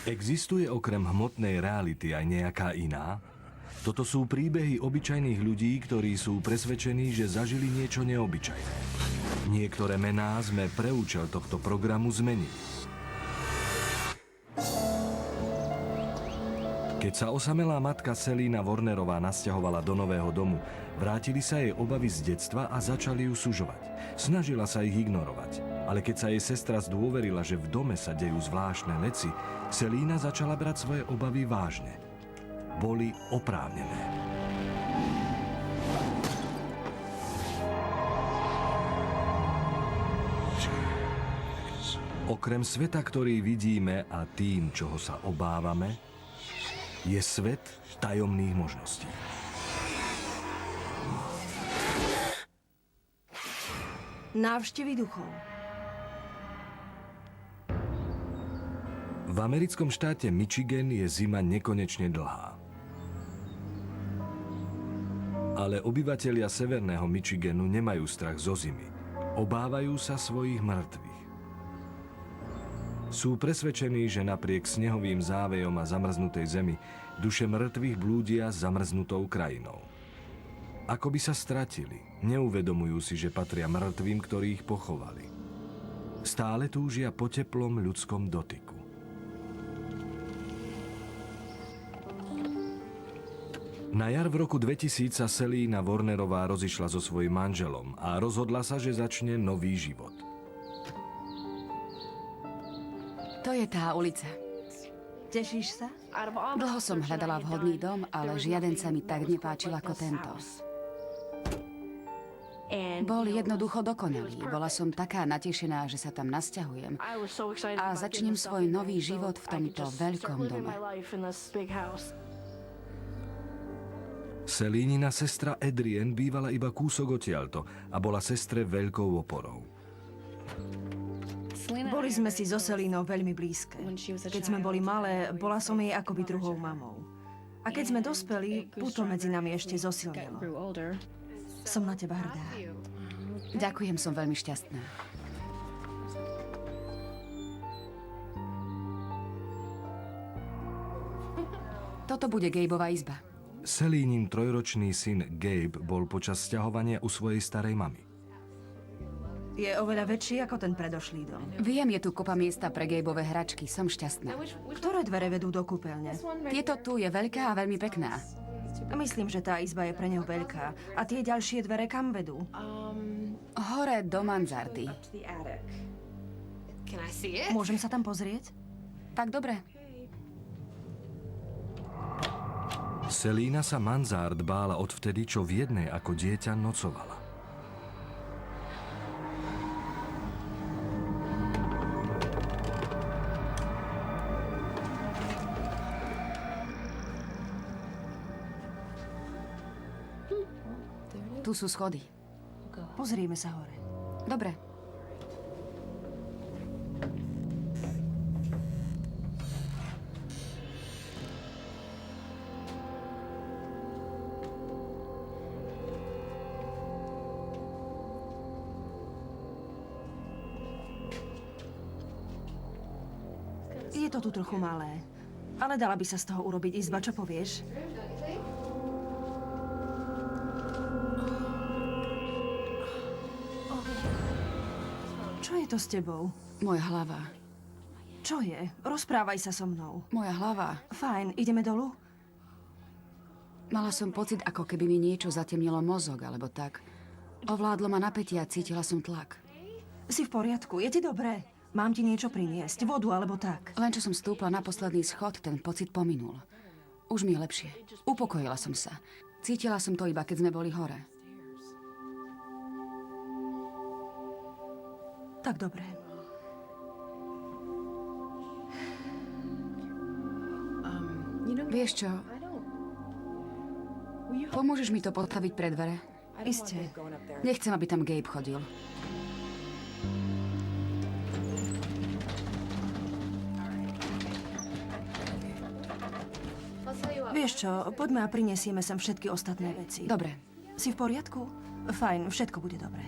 Existuje okrem hmotnej reality aj nejaká iná? Toto sú príbehy obyčajných ľudí, ktorí sú presvedčení, že zažili niečo neobyčajné. Niektoré mená sme pre účel tohto programu zmenili. Keď sa osamelá matka Selina Warnerová nasťahovala do nového domu, vrátili sa jej obavy z detstva a začali ju sužovať. Snažila sa ich ignorovať, ale keď sa jej sestra zdôverila, že v dome sa dejú zvláštne veci, Selina začala brať svoje obavy vážne. Boli oprávnené. Okrem sveta, ktorý vidíme a tým, čoho sa obávame, je svet tajomných možností. Návštevy duchov. V americkom štáte Michigan je zima nekonečne dlhá. Ale obyvatelia severného Michiganu nemajú strach zo zimy. Obávajú sa svojich mŕtvych. Sú presvedčení, že napriek snehovým závejom a zamrznutej zemi duše mŕtvych blúdia zamrznutou krajinou. Ako by sa stratili, neuvedomujú si, že patria mŕtvým, ktorí ich pochovali. Stále túžia po teplom ľudskom dotyku. Na jar v roku 2000 sa Selina Warnerová rozišla so svojím manželom a rozhodla sa, že začne nový život. To je tá ulica. Tešíš sa? Dlho som hľadala vhodný dom, ale žiaden sa mi tak nepáčil ako tento. Bol jednoducho dokonalý. Bola som taká natešená, že sa tam nasťahujem a začnem svoj nový život v tomto veľkom dome. Selínina sestra Adrienne bývala iba kúsok odtiaľto a bola sestre veľkou oporou. Boli sme si so Selínou veľmi blízke. Keď sme boli malé, bola som jej akoby druhou mamou. A keď sme dospeli, puto medzi nami ešte zosilnilo. Som na teba hrdá. Ďakujem, som veľmi šťastná. Toto bude Gabeova izba. Selínin trojročný syn Gabe bol počas sťahovania u svojej starej mamy. Je oveľa väčší ako ten predošlý dom. Viem, je tu kopa miesta pre Gabeove hračky, som šťastná. Ktoré dvere vedú do kúpeľne? Tieto tu je veľká a veľmi pekná. Myslím, že tá izba je pre neho veľká. A tie ďalšie dvere kam vedú? Hore do mansardy. Môžem sa tam pozrieť? Tak dobre. Selína sa mansárd bála odvtedy, čo v jednej ako dieťa nocovala. Tu sú schody. Pozrieme sa hore. Dobre. Je to tu trochu malé. Ale dala by sa z toho urobiť izba, čo povieš? Čo je to s tebou? Moja hlava. Čo je? Rozprávaj sa so mnou. Moja hlava. Fajn, ideme dolu? Mala som pocit, ako keby mi niečo zatemnilo mozog, alebo tak. Ovládlo ma napätie a cítila som tlak. Si v poriadku? Je ti dobré? Mám ti niečo priniesť, vodu alebo tak. Len čo som stúpla na posledný schod, ten pocit pominul. Už mi je lepšie. Upokojila som sa. Cítila som to iba, keď sme boli hore. Tak dobre. Vieš čo? Pomôžeš mi to postaviť pred dvere? Isté. Nechcem, aby tam Gabe chodil. Vieš čo, poďme a prinesieme sem všetky ostatné veci. Dobre. Si v poriadku? Fajn, všetko bude dobré.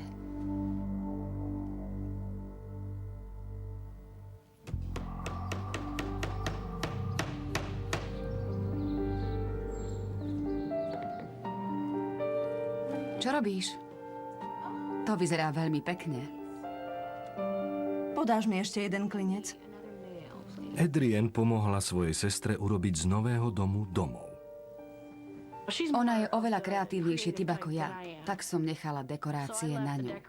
Čo robíš? To vyzerá veľmi pekne. Podáš mi ešte jeden klinec? Adrienne pomohla svojej sestre urobiť z nového domu domov. Ona je oveľa kreatívnejší typ ako ja, tak som nechala dekorácie na ňu.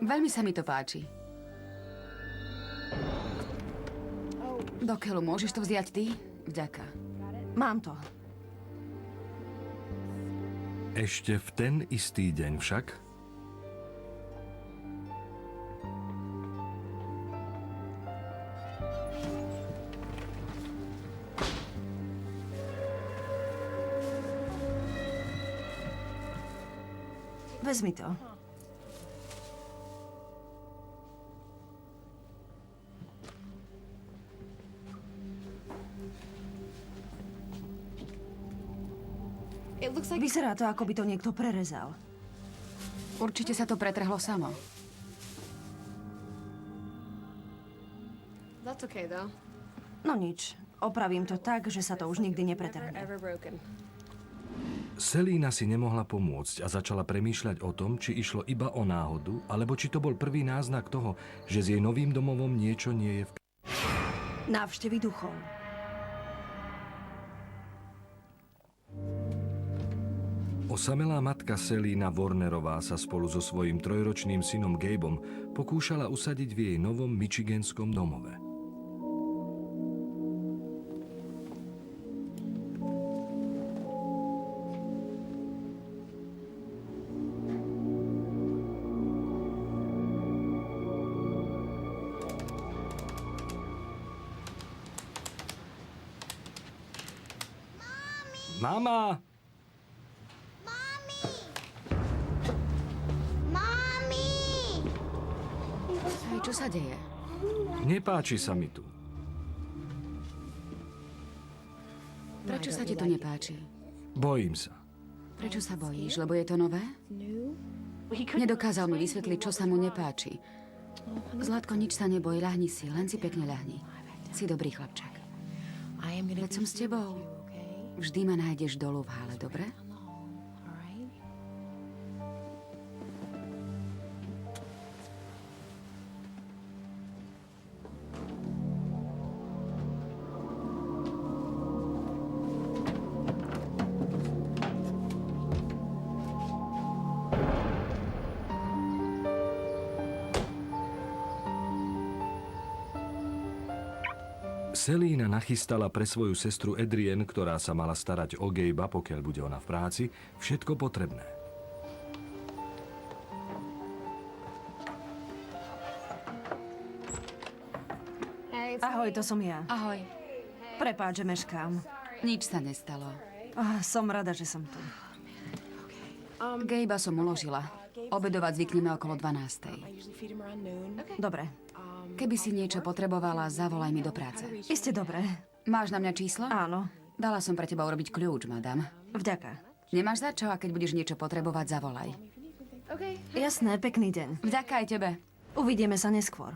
Veľmi sa mi to páči. Do keľu, môžeš to vziať ty? Vďaka. Mám to. Ešte v ten istý deň však Vezmi to. Vyzerá to, ako by to niekto prerezal. Určite sa to pretrhlo samo. No nič. Opravím to tak, že sa to už nikdy nepretrhne. Selína si nemohla pomôcť a začala premýšľať o tom, či išlo iba o náhodu, alebo či to bol prvý náznak toho, že s jej novým domovom niečo nie je v... Návštevy duchov. Osamelá matka Selína Warnerová sa spolu so svojím trojročným synom Gabeom pokúšala usadiť v jej novom michiganskom domove. Mama! Hej, čo sa deje? Nepáči sa mi tu. Prečo sa ti to nepáči? Bojím sa. Prečo sa bojíš? Lebo je to nové? Nedokázal mi vysvetliť, čo sa mu nepáči. Zlatko, nič sa neboj, ľahni si, len si pekne ľahni. Si dobrý chlapček. Veď som s tebou. Vždy ma nájdeš dolu v hale, dobre? Selína nachystala pre svoju sestru Adrienne, ktorá sa mala starať o Gabea, pokiaľ bude ona v práci, všetko potrebné. Ahoj, to som ja. Ahoj. Prepáč, že meškám. Nič sa nestalo. Som rada, že som tu. Gabea som uložila. Obedovať zvykneme okolo 12:00. Dobre. Keby si niečo potrebovala, zavolaj mi do práce. Iste dobre. Máš na mňa číslo? Áno. Dala som pre teba urobiť kľúč, madam. Vďaka. Nemáš za čo, a keď budeš niečo potrebovať, zavolaj. Jasné, pekný deň. Vďaka aj tebe. Uvidíme sa neskôr.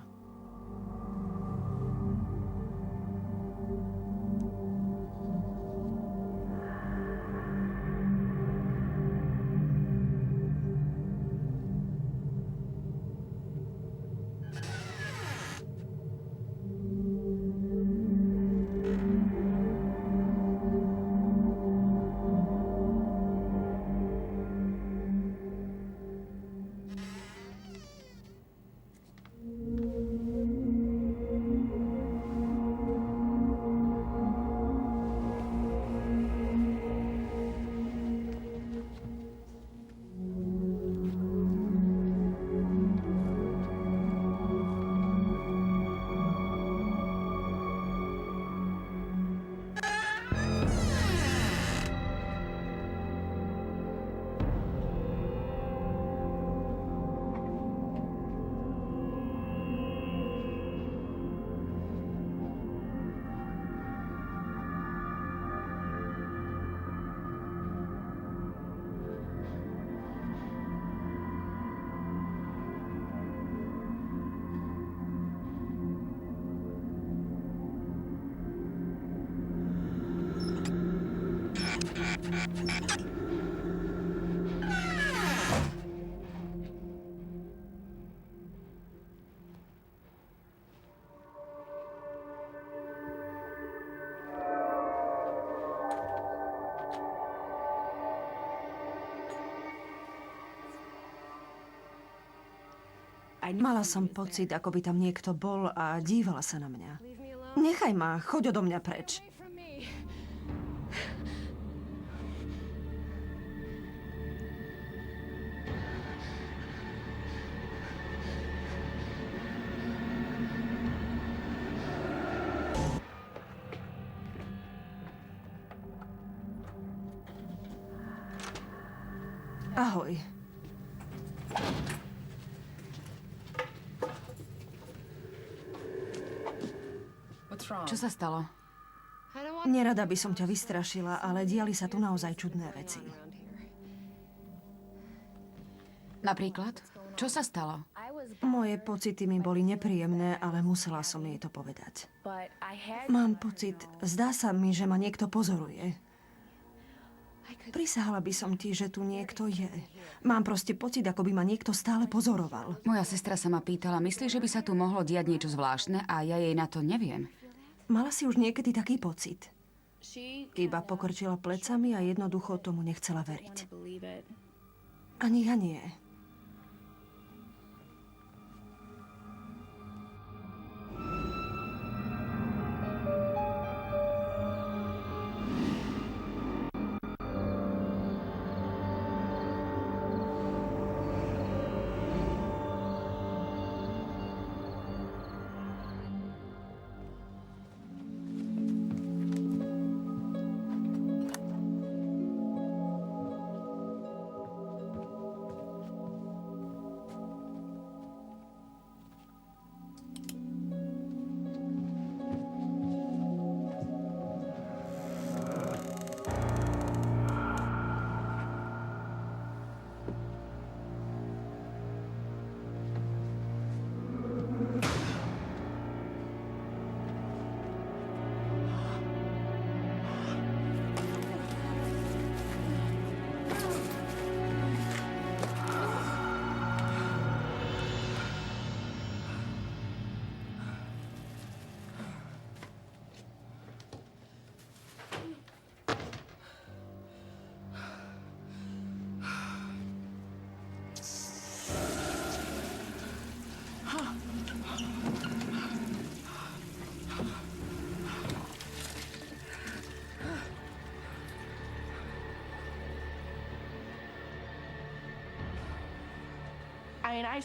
Mala som pocit, ako by tam niekto bol a dívala sa na mňa. Nechaj ma, choď odo mňa preč. Ahoj. Čo sa stalo? Nerada by som ťa vystrašila, ale diali sa tu naozaj čudné veci. Napríklad? Čo sa stalo? Moje pocity mi boli nepríjemné, ale musela som jej to povedať. Mám pocit, zdá sa mi, že ma niekto pozoruje. Prisahala by som ti, že tu niekto je. Mám proste pocit, ako by ma niekto stále pozoroval. Moja sestra sa ma pýtala, myslíš, že by sa tu mohlo diať niečo zvláštne a ja jej na to neviem. Mala si už niekedy taký pocit? Iba pokrčila plecami a jednoducho tomu nechcela veriť. Ani ja nie.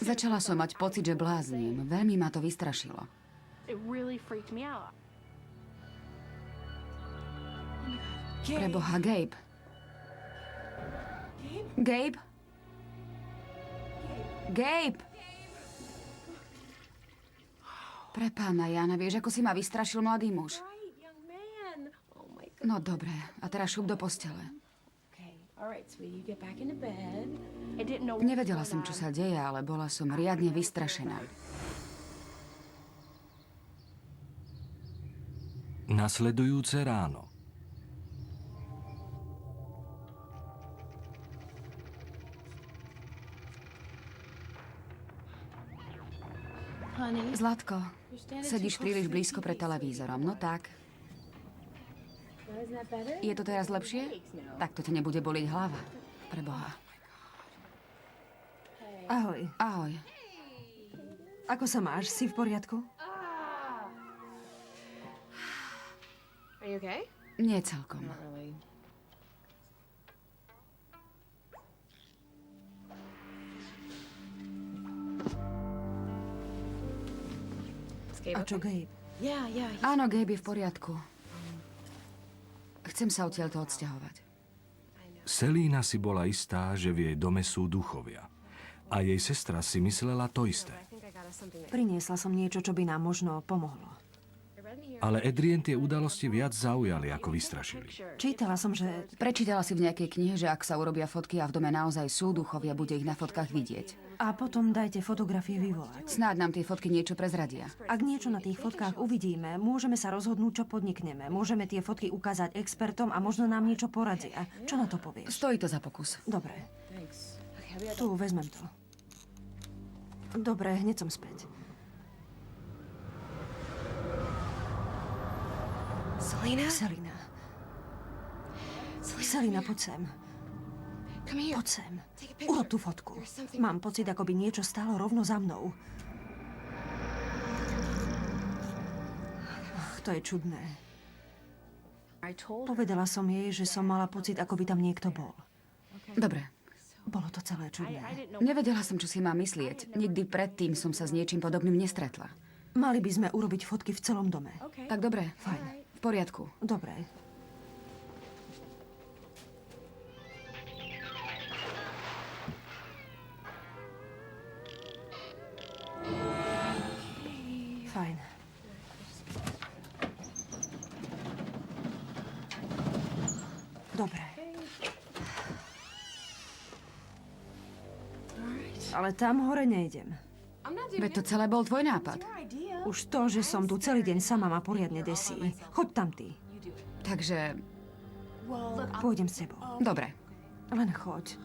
Začala som mať pocit, že blázním. Veľmi ma to vystrašilo. Preboha, Gabe. Gabe? Gabe! Prepána, Jana, vieš, ako si ma vystrašil mladý muž? No dobre, a teraz šup do postele. Nevedela som, čo sa deje, ale bola som riadne vystrašená. Nasledujúce ráno. Zlatko, sedíš príliš blízko pred televízorom, no tak. Je to teraz lepšie? Tak to ti nebude boliť hlava. Preboha. Ahoj. Ahoj. Ako sa máš? Si v poriadku? Nie celkom. A čo, Gabe? Áno, Gabe je v poriadku. Chcem sa odtiaľto odsťahovať. Selína si bola istá, že v jej dome sú duchovia. A jej sestra si myslela to isté. Priniesla som niečo, čo by nám možno pomohlo. Ale Adrienne tie udalosti viac zaujali, ako vystrašili. Čítala som, že... Prečítala si v nejakej knihe, že ak sa urobia fotky a v dome naozaj sú duchovia, bude ich na fotkách vidieť. A potom dajte fotografie vyvolať. Snáď nám tie fotky niečo prezradia. Ak niečo na tých fotkách uvidíme, môžeme sa rozhodnúť, čo podnikneme. Môžeme tie fotky ukázať expertom a možno nám niečo poradia. Čo na to povieš? Stojí to za pokus. Dobre. Tu, vezmem to. Dobre, hneď som späť. Selína? Selína, poď sem. Poď sem. Urob tú fotku. Mám pocit, ako by niečo stálo rovno za mnou. Ach, to je čudné. Povedala som jej, že som mala pocit, ako by tam niekto bol. Dobre. Bolo to celé čudné. Nevedela som, čo si mám myslieť. Nikdy predtým som sa s niečím podobným nestretla. Mali by sme urobiť fotky v celom dome. Tak dobre. Fajn. V poriadku. Dobre. Fajn. Dobre. Ale tam hore nejdem. Veď to celé bol tvoj nápad. Už to, že som tu celý deň sama, ma poriadne desí. Choď tam ty. Takže, Pôjdem s tebou. dobre. Len choď.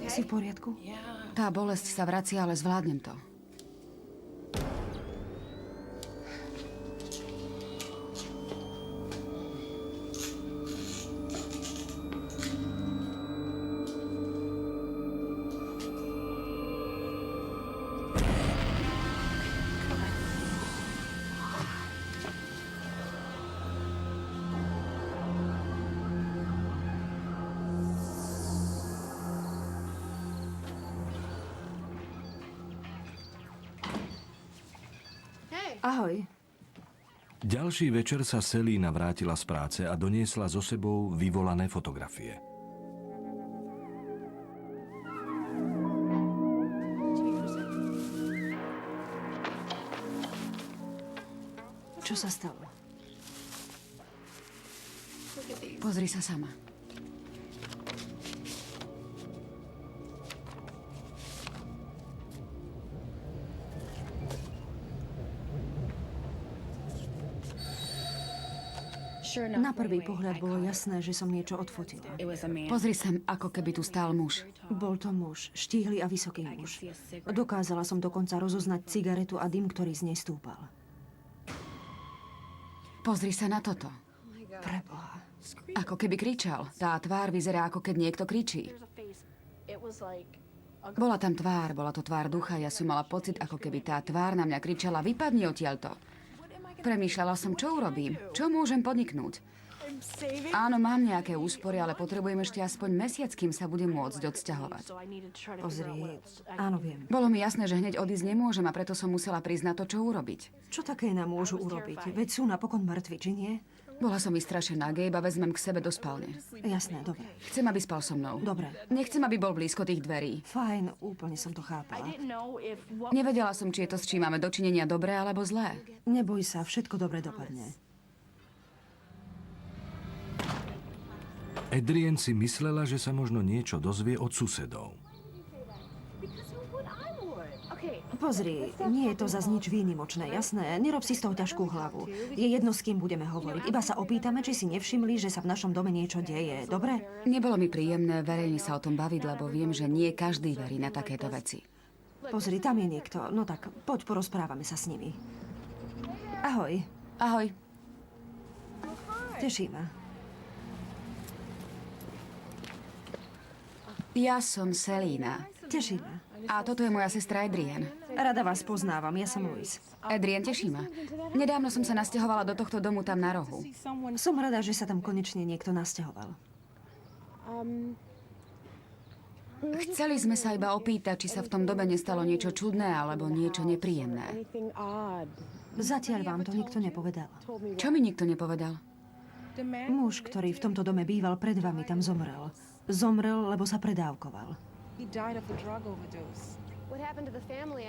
Si v poriadku? Tá bolesť sa vracia, ale zvládnem to. Ahoj. Ďalší večer sa Selína vrátila z práce a doniesla so sebou vyvolané fotografie. Čo sa stalo? Pozri sa sama. Na prvý pohľad bolo jasné, že som niečo odfotila. Pozri sem, ako keby tu stál muž. Bol to muž, štíhly a vysoký muž. Dokázala som dokonca rozoznať cigaretu a dym, ktorý z nej stúpal. Pozri sa na toto. Preboha. Ako keby kričal. Tá tvár vyzerá, ako keď niekto kričí. Bola tam tvár, bola to tvár ducha. Ja som mala pocit, ako keby tá tvár na mňa kričala: vypadni odtiaľto. Premýšľala som, čo urobím, čo môžem podniknúť. Áno, mám nejaké úspory, ale potrebujem ešte aspoň mesiac, kým sa budem môcť odsťahovať. Pozri, áno, viem. Bolo mi jasné, že hneď odísť nemôžem a preto som musela prísť na to, čo urobiť. Čo také nám môžu urobiť? Veď sú napokon mŕtvi, či nie? Bola som vystrašená, Gabe vezmem k sebe do spálne. Jasné, dobre. Chcem, aby spal so mnou. Dobre. Nechcem, aby bol blízko tých dverí. Fajn, úplne som to chápala. Nevedela som, či je to, s čím máme dočinenia dobré alebo zlé. Neboj sa, všetko dobre dopadne. Adrienne si myslela, že sa možno niečo dozvie od susedov. Pozri, nie je to zas nič výnimočné, jasné? Nerob si z toho ťažkú hlavu. Je jedno, s kým budeme hovoriť. Iba sa opýtame, či si nevšimli, že sa v našom dome niečo deje. Dobre? Nebolo mi príjemné verejne sa o tom baviť, lebo viem, že nie každý verí na takéto veci. Pozri, tam je niekto. No tak, poď porozprávame sa s nimi. Ahoj. Ahoj. Teší ma. Ja som Selína. Teší ma. A toto je moja sestra Adrienne. Rada vás poznávam, ja som Louise. Adrienne, teší ma. Nedávno som sa nasťahovala do tohto domu tam na rohu. Som rada, že sa tam konečne niekto nasťahoval. Chceli sme sa iba opýtať, či sa v tom dobe nestalo niečo čudné alebo niečo nepríjemné. Zatiaľ vám to nikto nepovedal. Čo mi nikto nepovedal? Muž, ktorý v tomto dome býval pred vami, tam zomrel. Zomrel, lebo sa predávkoval.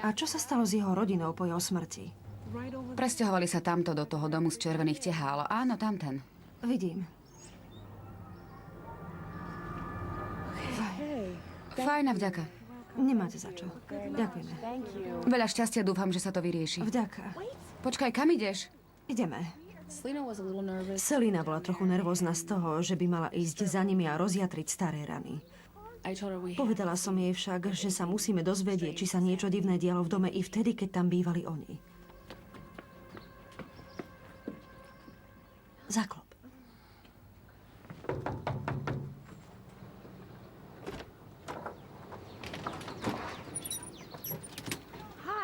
A čo sa stalo s jeho rodinou po jeho smrti? Presťahovali sa tamto do toho domu z červených tehál. Áno, tamten. Vidím. Fajn a vďaka. Nemáte za čo. Ďakujeme. Veľa šťastia, dúfam, že sa to vyrieši. Vďaka. Počkaj, kam ideš? Ideme. Selina bola trochu nervózna z toho, že by mala ísť za nimi a rozjatriť staré rany. Povedala som jej však, že sa musíme dozvedieť, či sa niečo divné dialo v dome i vtedy, keď tam bývali oni. Zaklop.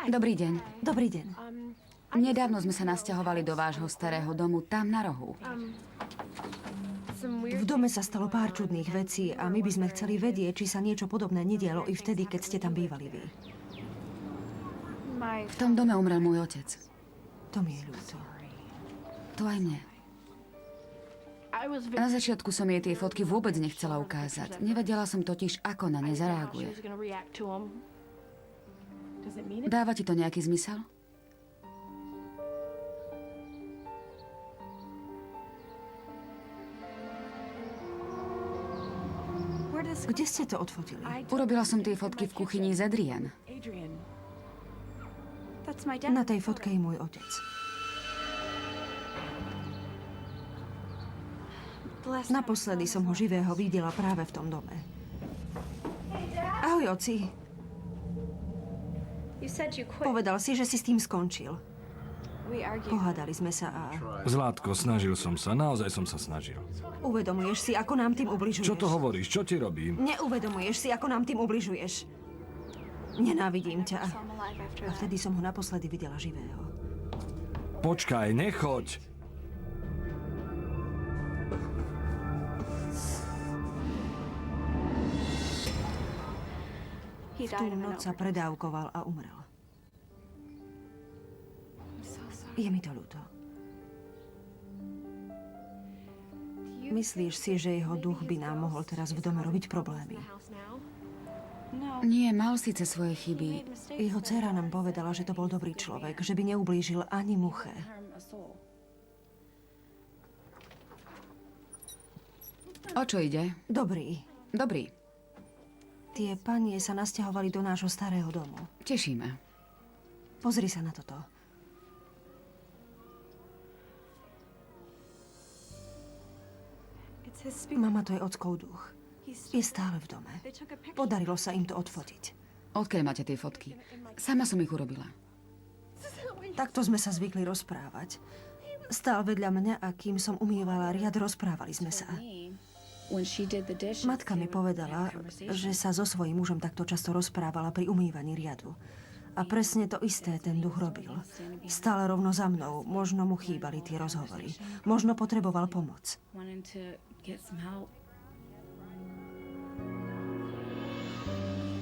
Dobrý deň. Dobrý deň. Nedávno sme sa nasťahovali do vášho starého domu, tam na rohu. V dome sa stalo pár čudných vecí a my by sme chceli vedieť, či sa niečo podobné nedialo i vtedy, keď ste tam bývali vy. V tom dome umrel môj otec. To mi je ľúto. To aj mne. Na začiatku som jej tie fotky vôbec nechcela ukázať. Nevedela som totiž, ako na ne zareaguje. Dáva ti to nejaký zmysel? Kde ste to odfotili? Urobila som tie fotky v kuchyni z Adrian. Na tej fotke je môj otec. Naposledy som ho živého videla práve v tom dome. Ahoj, oci. Povedal si, že si s tým skončil. Pohádali sme sa a... Zlátko, snažil som sa, naozaj som sa snažil. Uvedomuješ si, ako nám tým ubližuješ? Čo to hovoríš? Čo ti robím? Neuvedomuješ si, ako nám tým ubližuješ? Nenávidím ťa. A vtedy som ho naposledy videla živého. Počkaj, nechoď! V tú noc sa predávkoval a umrel. Je mi to ľúto. Myslíš si, že jeho duch by nám mohol teraz v dome robiť problémy? Nie, mal síce svoje chyby. Jeho dcéra nám povedala, že to bol dobrý človek, že by neublížil ani muche. O čo ide? Dobrý. Dobrý, Tie panie sa nasťahovali do nášho starého domu. tešíme. Pozri sa na toto. Mama, to je ockov duch. Je stále v dome. Podarilo sa im to odfotiť. Odkiaľ máte tie fotky? Sama som ich urobila. Takto sme sa zvykli rozprávať. Stál vedľa mňa a kým som umývala riad, rozprávali sme sa. Matka mi povedala, že sa so svojím mužom takto často rozprávala pri umývaní riadu. A presne to isté ten duch robil. Stál rovno za mnou, možno mu chýbali tie rozhovory. Možno potreboval pomoc.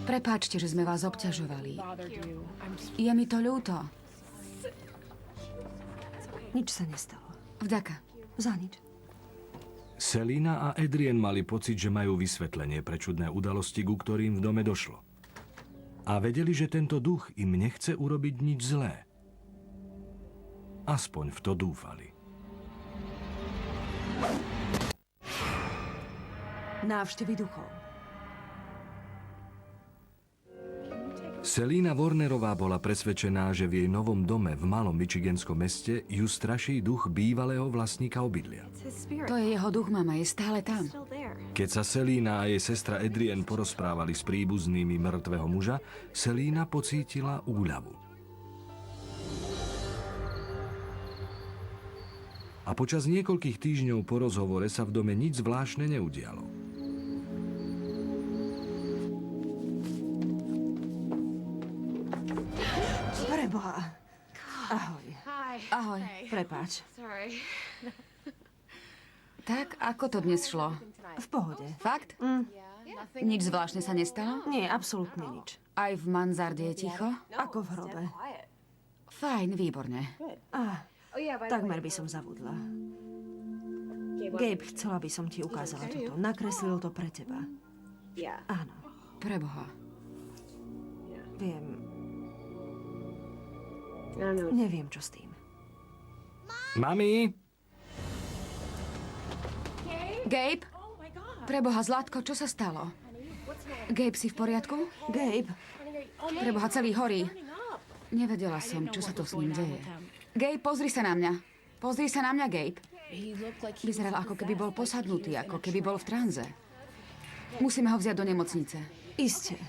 Prepáčte, že sme vás obťažovali. Je mi to ľúto. Nič sa nestalo. Vďaka. Za nič. Selina a Adrian mali pocit, že majú vysvetlenie pre čudné udalosti, ku ktorým v dome došlo. A vedeli, že tento duch im nechce urobiť nič zlé. Aspoň v to dúfali. Návštevy duchov. Selina Warnerová bola presvedčená, že v jej novom dome v malom michiganskom meste ju straší duch bývalého vlastníka obydlia. To je jeho duch, mama, je stále tam. Keď sa Selina a jej sestra Adrian porozprávali s príbuznými mŕtvého muža, Selina pocítila úľavu. A počas niekoľkých týždňov po rozhovore sa v dome nič zvláštne neudialo. Preboha. Ahoj. Ahoj. Prepáč. Tak, ako to dnes šlo? V pohode. Fakt? Nič zvláštne sa nestalo? Nie, absolútne nič. Aj v manzarde je ticho? Ako v hrobe. Fajn, výborne. Takmer by som zavudla. Gabe, chcela by som ti ukázala toto. Nakreslil to pre teba. Áno, Preboha. viem. Neviem, čo s tým. Mami! Gabe? Preboha, Zlatko, čo sa stalo? Gabe, si v poriadku? Gabe, Preboha, celý horí. Nevedela som, čo sa to s ním deje. Gabe, pozri sa na mňa. Pozri sa na mňa, Gabe. Vyzeral, ako keby bol posadnutý, ako keby bol v tranze. Musíme ho vziať do nemocnice. Iste.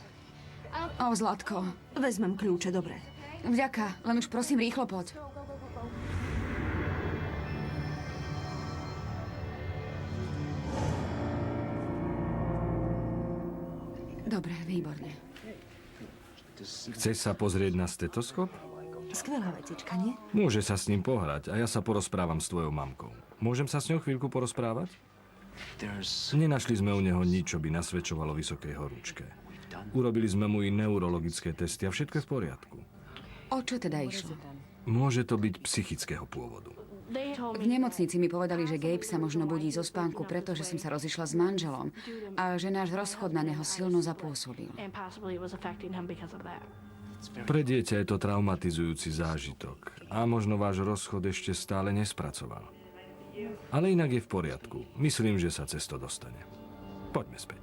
O, Zlatko. Vezmem kľúče, dobre. Vďaka, len už prosím, rýchlo poď. Dobre, výborne. Chceš sa pozrieť na stetoskop? Skvelá vecička, nie? Môže sa s ním pohrať a ja sa porozprávam s tvojou mamkou. Môžem sa s ňou chvíľku porozprávať? Nenašli sme u neho nič, čo by nasvedčovalo vysokej horúčke. Urobili sme mu i neurologické testy a všetko je v poriadku. O čo teda išlo? Môže to byť psychického pôvodu. V nemocnici mi povedali, že Gabe sa možno budí zo spánku, pretože som sa rozišla s manželom a že náš rozchod na neho silno zapôsobil. Pre dieťa je to traumatizujúci zážitok a možno váš rozchod ešte stále nespracoval. Ale inak je v poriadku. Myslím, že sa cez to dostane. Poďme späť.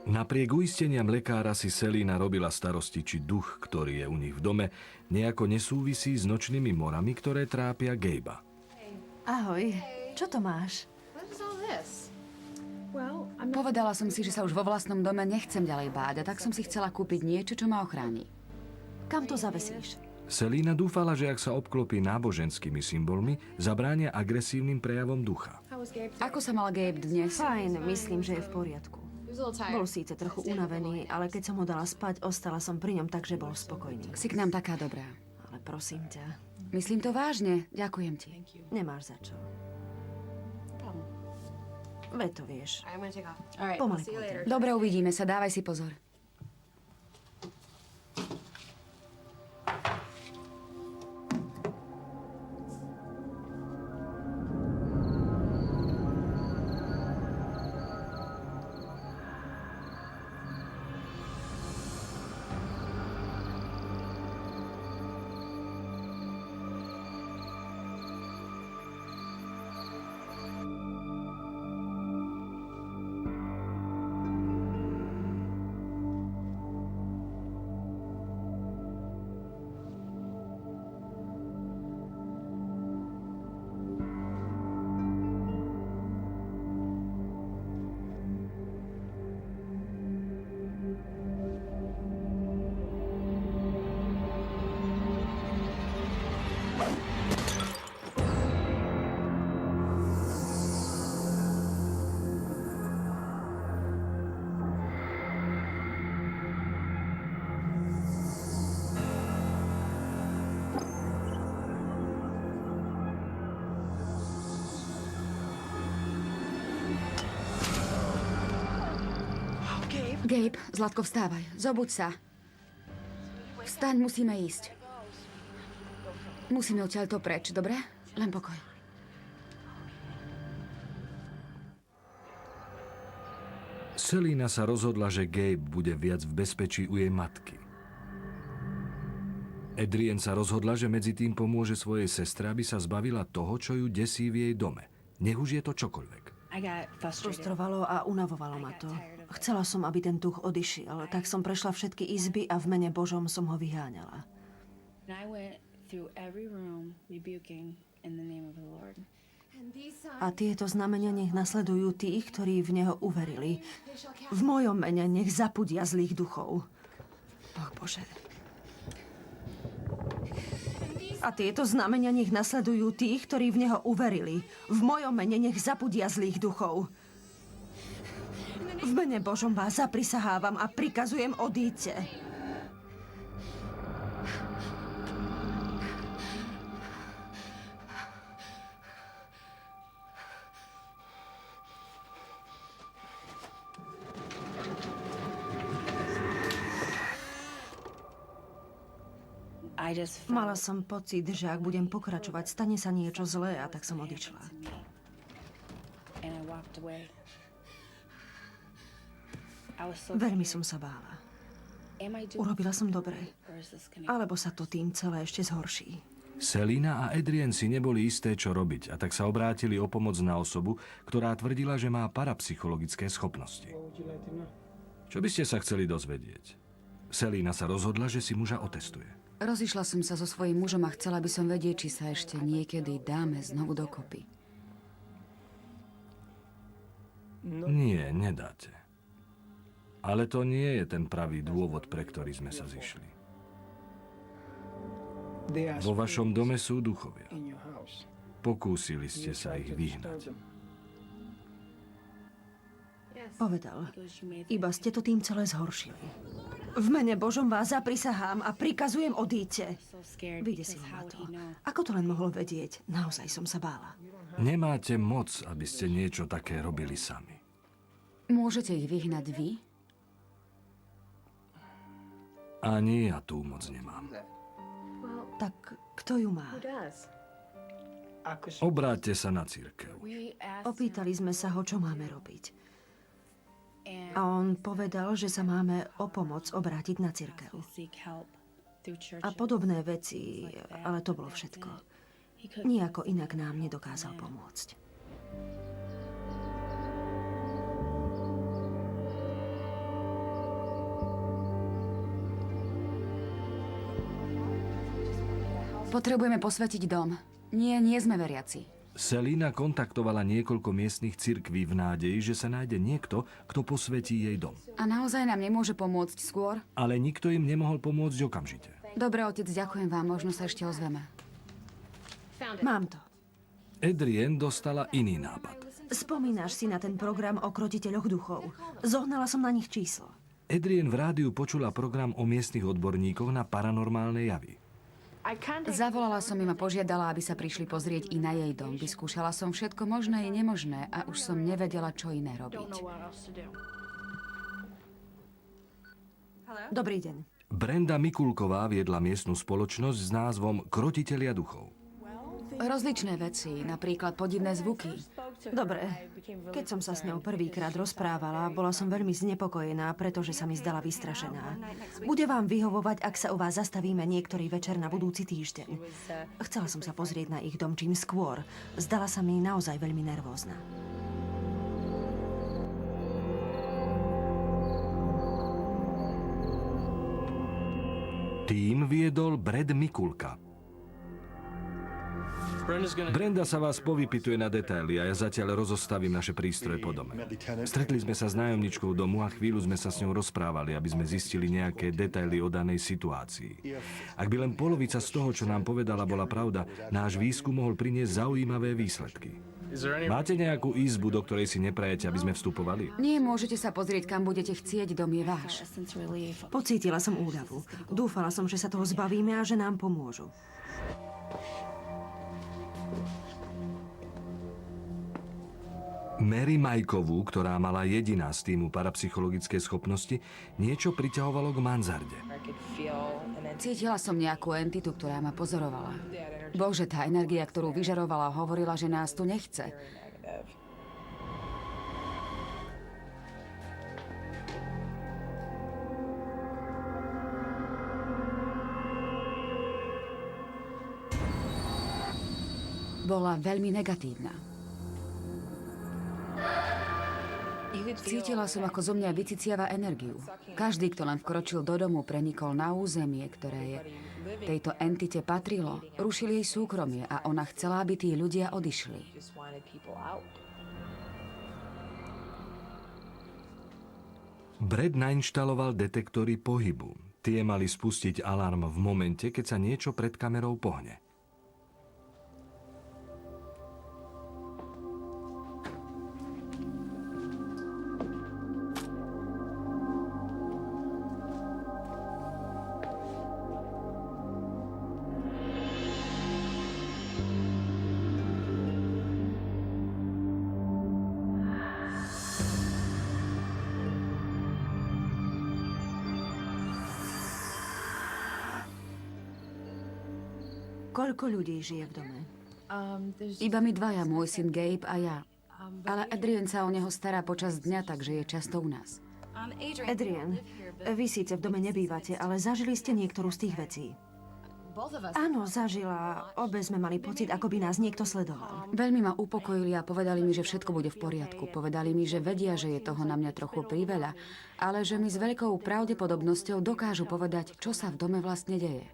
Napriek uisteniam lekára si Selina robila starosti, či duch, ktorý je u nich v dome, nejako nesúvisí s nočnými morami, ktoré trápia Gabea. Ahoj, čo to máš? Povedala som si, že sa už vo vlastnom dome nechcem ďalej báť a tak som si chcela kúpiť niečo, čo ma ochráni. Kam to zavesíš? Selina dúfala, že ak sa obklopí náboženskými symbolmi, zabránia agresívnym prejavom ducha. Ako sa mal Gabe dnes? Fajn, myslím, že je v poriadku. Bol síce trochu unavený, ale keď som ho dala spať, ostala som pri ňom, takže bol spokojný. Si k nám taká dobrá. Ale prosím ťa, Myslím to vážne. Ďakujem ti. nemáš za čo. Veď to vieš. Pomaly pôjdem. Dobre, uvidíme sa. Dávaj si pozor. Gabe, Zlatko, vstávaj. Zobuď sa. Vstaň, musíme ísť. Musíme odtiaľto preč, dobre? Len pokoj. Selina sa rozhodla, že Gabe bude viac v bezpečí u jej matky. Adrienne sa rozhodla, že medzi tým pomôže svojej sestre, aby sa zbavila toho, čo ju desí v jej dome. Nech už je to čokoľvek. Frustrovalo a unavovalo ma to. Chcela som, aby ten duch odišiel, tak som prešla všetky izby a v mene Božom som ho vyháňala. A tieto znamenia nech nasledujú tých, ktorí v neho uverili. V mojom mene nech zapudia zlých duchov. Boh Bože. A tieto znamenia nech nasledujú tých, ktorí v neho uverili. V mojom mene nech zapudia zlých duchov. V mene Božom vás zaprisahávam a prikazujem, odíďte. Mala som pocit, že ak budem pokračovať, stane sa niečo zlé a tak som odišla. Veľmi som sa bála. Urobila som dobre. Alebo sa to tým celé ešte zhorší. Selina a Adrienne si neboli isté, čo robiť, a tak sa obrátili o pomoc na osobu, ktorá tvrdila, že má parapsychologické schopnosti. Čo by ste sa chceli dozvedieť? Selina sa rozhodla, že si muža otestuje. Rozišla som sa so svojím mužom a chcela by som vedieť, či sa ešte niekedy dáme znovu dokopy. Nie, nedáte. Ale to nie je ten pravý dôvod, pre ktorý sme sa zišli. Vo vašom dome sú duchovia. Pokúsili ste sa ich vyhnať. Povedal, iba ste to tým celé zhoršili. V mene Božom vás zaprisahám a prikazujem odíďte. Vydesil ma to. Ako to len mohol vedieť? Naozaj som sa bála. Nemáte moc, aby ste niečo také robili sami. Môžete ich vyhnať vy? Ani ja tú moc nemám. Tak kto ju má? Obráťte sa na cirkev. Opýtali sme sa ho, čo máme robiť. A on povedal, že sa máme o pomoc obrátiť na cirkev. A podobné veci, ale to bolo všetko. Nijako inak nám nedokázal pomôcť. Potrebujeme posvetiť dom. Nie, nie sme veriaci. Selina kontaktovala niekoľko miestnych cirkví v nádeji, že sa nájde niekto, kto posvetí jej dom. A naozaj nám nemôže pomôcť skôr? Ale nikto im nemohol pomôcť okamžite. Dobre, otec, ďakujem vám. Možno sa ešte ozveme. Mám to. Adrienne dostala iný nápad. Spomínaš si na ten program o krotiteľoch duchov? Zohnala som na nich číslo. Adrienne v rádiu počula program o miestnych odborníkoch na paranormálne javy. Zavolala som im a požiadala, aby sa prišli pozrieť i na jej dom. Vyskúšala som všetko možné i nemožné a už som nevedela, čo iné robiť. Dobrý deň. Brenda Mikulková viedla miestnu spoločnosť s názvom Krotitelia duchov. Rozličné veci, napríklad podivné zvuky. Dobre. Keď som sa s ňou prvýkrát rozprávala, bola som veľmi znepokojená, pretože sa mi zdala vystrašená. Bude vám vyhovovať, ak sa u vás zastavíme niektorý večer na budúci týždeň. Chcela som sa pozrieť na ich dom čím skôr. Zdala sa mi naozaj veľmi nervózna. Tým viedol Brad Mikulka. Brenda sa vás povypituje na detaily a ja zatiaľ rozostavím naše prístroje po dome. Stretli sme sa s nájomničkou domu a chvíľu sme sa s ňou rozprávali, aby sme zistili nejaké detaily o danej situácii. Ak by len polovica z toho, čo nám povedala, bola pravda, náš výskum mohol priniesť zaujímavé výsledky. Máte nejakú izbu, do ktorej si neprajete, aby sme vstupovali? Nie, môžete sa pozrieť, kam budete chcieť, dom je váš. Pocítila som úľavu. Dúfala som, že sa toho zbavíme a že nám pomôžu. Mary Majkovú, ktorá mala jediná z týmu parapsychologické schopnosti, niečo priťahovalo k mansarde. Cítila som nejakú entitu, ktorá ma pozorovala. Bože, tá energia, ktorú vyžarovala, hovorila, že nás tu nechce. Bola veľmi negatívna. Cítila som, ako zo mňa vyciciava energiu. Každý, kto len vkročil do domu, prenikol na územie, ktoré tejto entite patrilo. Rušili jej súkromie a ona chcela, aby tí ľudia odišli. Brad nainštaloval detektory pohybu. Tie mali spustiť alarm v momente, keď sa niečo pred kamerou pohne. Koľko ľudí žije v dome? Iba my dvaja, môj syn Gabe a ja. Ale Adrienne sa o neho stará počas dňa, takže je často u nás. Adrienne, vy síce v dome nebývate, ale zažili ste niektorú z tých vecí. Áno, zažila. Obe sme mali pocit, ako by nás niekto sledoval. Veľmi ma upokojili a povedali mi, že všetko bude v poriadku. Povedali mi, že vedia, že je toho na mňa trochu priveľa, ale že mi s veľkou pravdepodobnosťou dokážu povedať, čo sa v dome vlastne deje.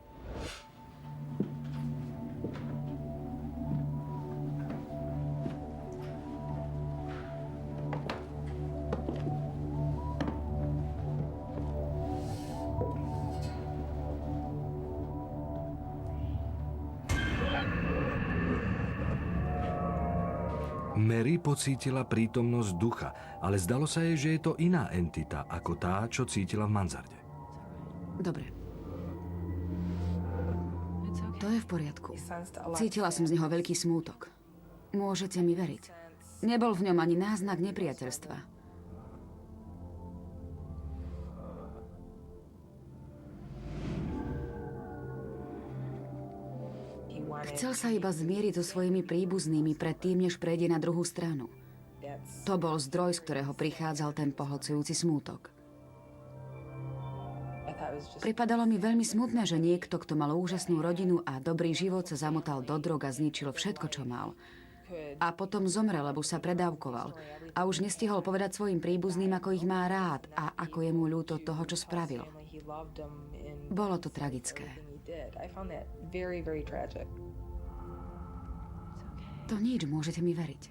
Mary pocítila prítomnosť ducha, ale zdalo sa jej, že je to iná entita ako tá, čo cítila v mansarde. Dobre. To je v poriadku. Cítila som z neho veľký smútok. Môžete mi veriť. Nebol v ňom ani náznak nepriateľstva. Chcel sa iba zmieriť so svojimi príbuznými predtým, než prejde na druhú stranu. To bol zdroj, z ktorého prichádzal ten pohlcujúci smútok. Pripadalo mi veľmi smutné, že niekto, kto mal úžasnú rodinu a dobrý život, sa zamotal do drog a zničil všetko, čo mal. A potom zomrel, lebo sa predávkoval. A už nestihol povedať svojim príbuzným, ako ich má rád a ako je mu ľúto toho, čo spravil. Bolo to tragické. To nič, môžete mi veriť.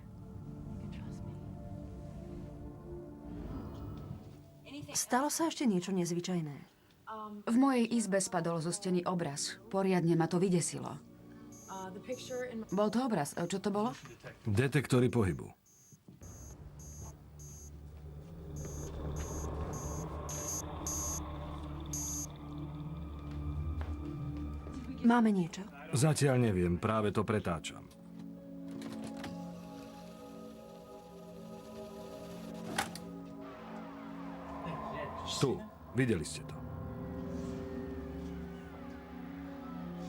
Stalo sa ešte niečo nezvyčajné. V mojej izbe spadol zo steny obraz. Poriadne ma to vydesilo. Bol to obraz. Čo to bolo? Detektory pohybu. Máme niečo? Zatiaľ neviem, práve to pretáčam. Tu, videli ste to.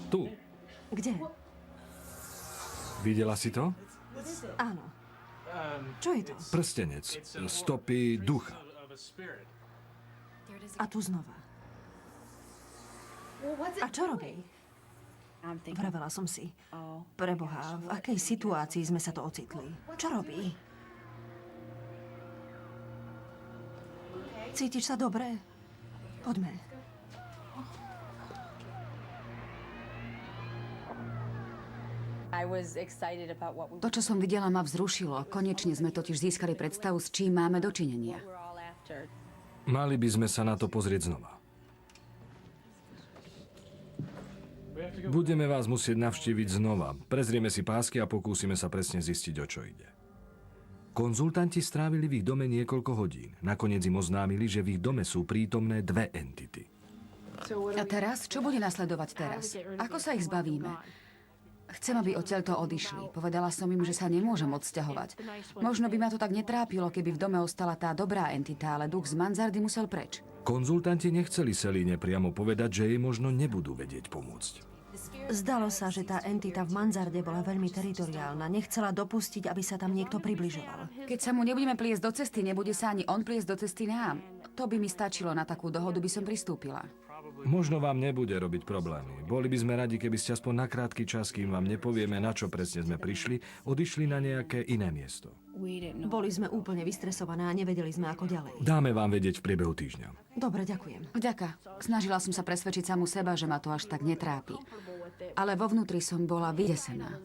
Tu. Kde? Videla si to? Áno. Čo je to? Prstenec. Stopy ducha. A tu znova. A čo robí? Vravela som si. Preboha, v akej situácii sme sa to ocitli? Čo robí? Cítiš sa dobre? Poďme. To, čo som videla, ma vzrušilo. Konečne sme totiž získali predstavu, s čím máme dočinenia. Mali by sme sa na to pozrieť znova. Budeme vás musieť navštíviť znova. Prezrieme si pásky a pokúsime sa presne zistiť, o čo ide. Konzultanti strávili v ich dome niekoľko hodín. Nakoniec im oznámili, že v ich dome sú prítomné dve entity. A teraz? Čo bude nasledovať teraz? Ako sa ich zbavíme? Chcem, aby odtiaľto odišli. Povedala som im, že sa nemôžem odsťahovať. Možno by ma to tak netrápilo, keby v dome ostala tá dobrá entita, ale duch z mansardy musel preč. Konzultanti nechceli Selíne priamo povedať, že jej možno nebudú vedieť pomôcť. Zdalo sa, že tá entita v mansarde bola veľmi teritoriálna. Nechcela dopustiť, aby sa tam niekto približoval. Keď sa mu nebudeme pliesť do cesty, nebude sa ani on pliesť do cesty nám. To by mi stačilo, na takú dohodu by som pristúpila. Možno vám nebude robiť problémy. Boli by sme radi, keby ste aspoň na krátky čas, kým vám nepovieme, na čo presne sme prišli, odišli na nejaké iné miesto. Boli sme úplne vystresované a nevedeli sme, ako ďalej. Dáme vám vedieť v priebehu týždňa. Dobre, ďakujem. Vďaka. Snažila som sa presvedčiť samu seba, že ma to až tak netrápi. Ale vo vnútri som bola vydesená.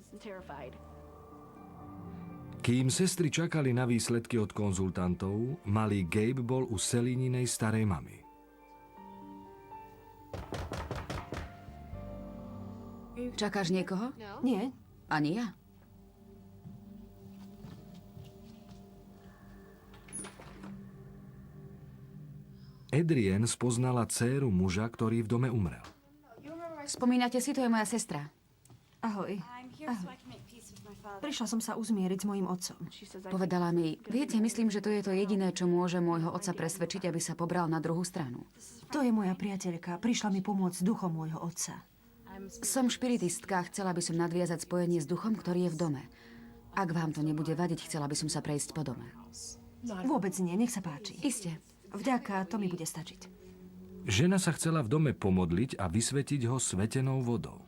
Kým sestry čakali na výsledky od konzultantov, malý Gabe bol u Selíninej starej mamy. Čakáš niekoho? Nie? Ani ja. Adrienne spoznala dcéru muža, ktorý v dome umrel. Spomínate si, to je moja sestra. Ahoj. Ahoj. Prišla som sa uzmieriť s mojím otcom. Povedala mi, viete, myslím, že to je to jediné, čo môže môjho otca presvedčiť, aby sa pobral na druhú stranu. To je moja priateľka. Prišla mi pomôcť s duchom môjho otca. Som špiritistka, chcela by som nadviazať spojenie s duchom, ktorý je v dome. Ak vám to nebude vadiť, chcela by som sa prejsť po dome. Vôbec nie, nech sa páči. Iste. Vďaka, to mi bude stačiť. Žena sa chcela v dome pomodliť a vysvetiť ho svetenou vodou.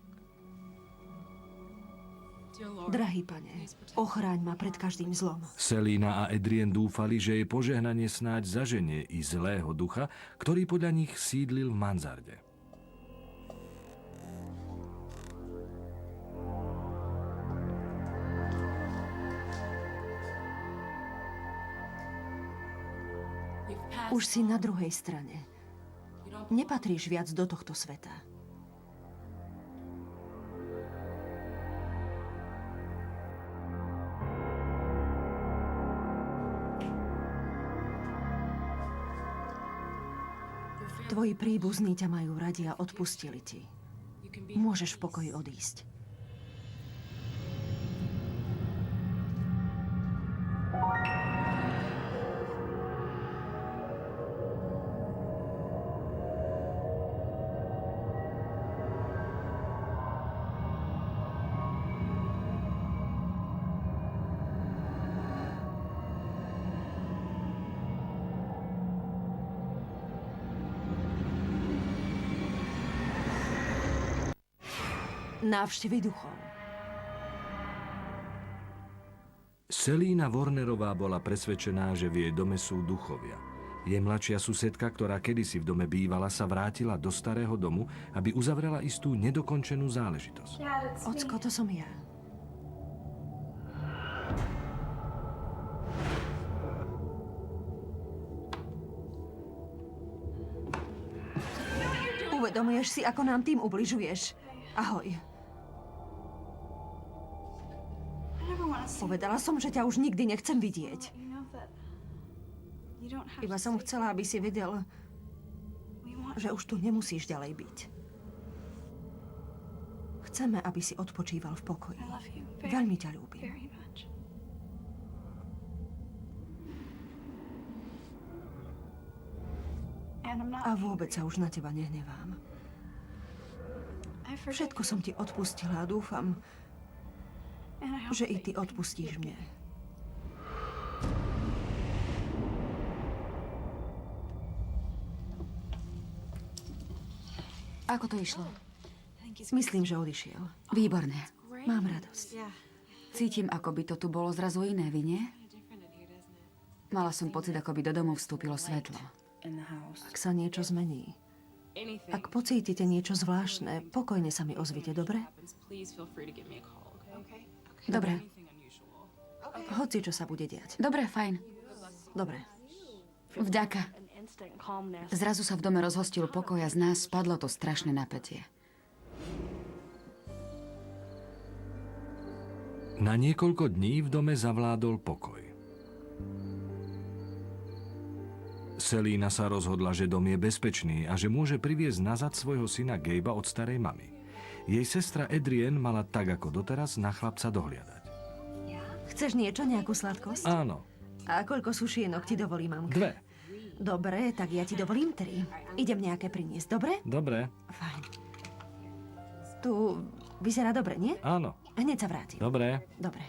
Drahý pane, ochráň ma pred každým zlom. Selina a Adrien dúfali, že jej požehnanie snáď zaženie i zlého ducha, ktorý podľa nich sídlil v mansarde. Už si na druhej strane. Nepatríš viac do tohto sveta. Tvoji príbuzní ťa majú radi a odpustili ti. Môžeš v pokoji odísť. Návštevy duchov. Selina Warnerová bola presvedčená, že v jej dome sú duchovia. Jej mladšia susedka, ktorá kedysi v dome bývala, sa vrátila do starého domu, aby uzavrela istú nedokončenú záležitosť. Ocko, to som ja. Uvedomuješ si, ako nám tým ubližuješ? Ahoj. Povedala som, že ťa už nikdy nechcem vidieť. Iba som chcela, aby si vedel, že už tu nemusíš ďalej byť. Chceme, aby si odpočíval v pokoji. Veľmi ťa ľúbim. A vôbec sa už na teba nehnevám. Všetko som ti odpustila a dúfam, že i ty odpustíš mne. Ako to išlo? Myslím, že odišiel. Výborné. Mám radosť. Cítim, ako by to tu bolo zrazu iné, vy nie? Mala som pocit, ako by do domu vstúpilo svetlo. Ak sa niečo zmení, ak pocítite niečo zvláštne, pokojne sa mi ozvite, dobre? Dobre. Hoci, čo sa bude diať. Dobre, fajn. Dobre. Vďaka. Zrazu sa v dome rozhostil pokoj a z nás spadlo to strašné napätie. Na niekoľko dní v dome zavládol pokoj. Selina sa rozhodla, že dom je bezpečný a že môže priviesť nazad svojho syna Gabea od starej mamy. Jej sestra Adrien mala tak ako doteraz na chlapca dohliadať. Chceš niečo, nejakú sladkosť? Áno. A koľko sušienok ti dovolí mamka? 2. Dobre, tak ja ti dovolím 3. Idem nejaké priniesť, dobre? Dobre. Fajn. Tu vyzerá dobre, nie? Áno. Hneď sa vrátim. Dobre. Dobre.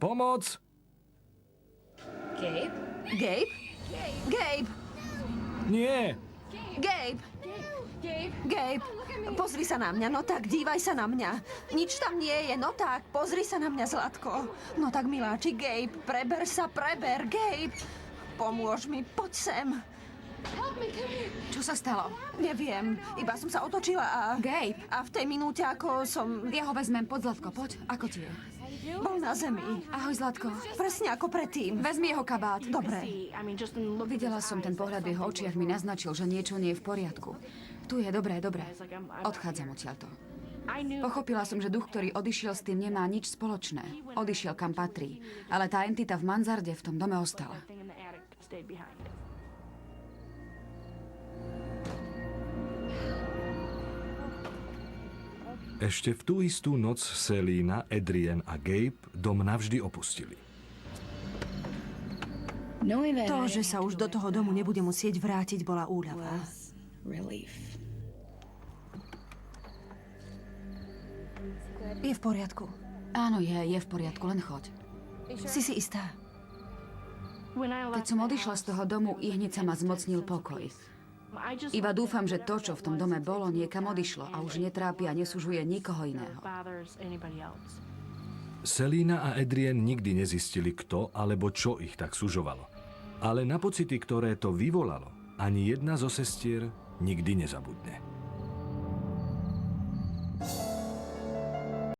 Pomoc! Gabe? Gabe? Gabe! Nie! Gabe! Gabe, pozri sa na mňa, no tak, dívaj sa na mňa. Nič tam nie je, no tak, pozri sa na mňa, Zlatko. No tak, miláči, Gabe, preber sa, Gabe. Pomôž mi, poď sem. Čo sa stalo? Neviem, iba som sa otočila a... Gabe. A v tej minúte, ako som... Ja ho vezmem pod, Zlatko, poď. Ako ti je? Bol na zemi. Ahoj, Zlatko. Presne ako predtým. Vezmi jeho kabát. Dobre. Videla som ten pohľad v jeho očiach, mi naznačil, že niečo nie je v poriadku. Tu je, dobré. Odchádzam odtiaľto. Pochopila som, že duch, ktorý odišiel s tým, nemá nič spoločné. Odišiel, kam patrí. Ale tá entita v mansarde v tom dome ostala. Ešte v tú istú noc Selina, Adrien a Gabe dom navždy opustili. To, že sa už do toho domu nebude musieť vrátiť, bola úľava. Je v poriadku. Áno, je v poriadku, len choď. Si si istá? Keď som odišla z toho domu, i hneď sa ma zmocnil pokoj. Iba dúfam, že to, čo v tom dome bolo, niekam odišlo a už netrápi a nesúžuje nikoho iného. Selina a Adrian nikdy nezistili, kto alebo čo ich tak sužovalo. Ale na pocity, ktoré to vyvolalo, ani jedna zo sestier nikdy nezabudne.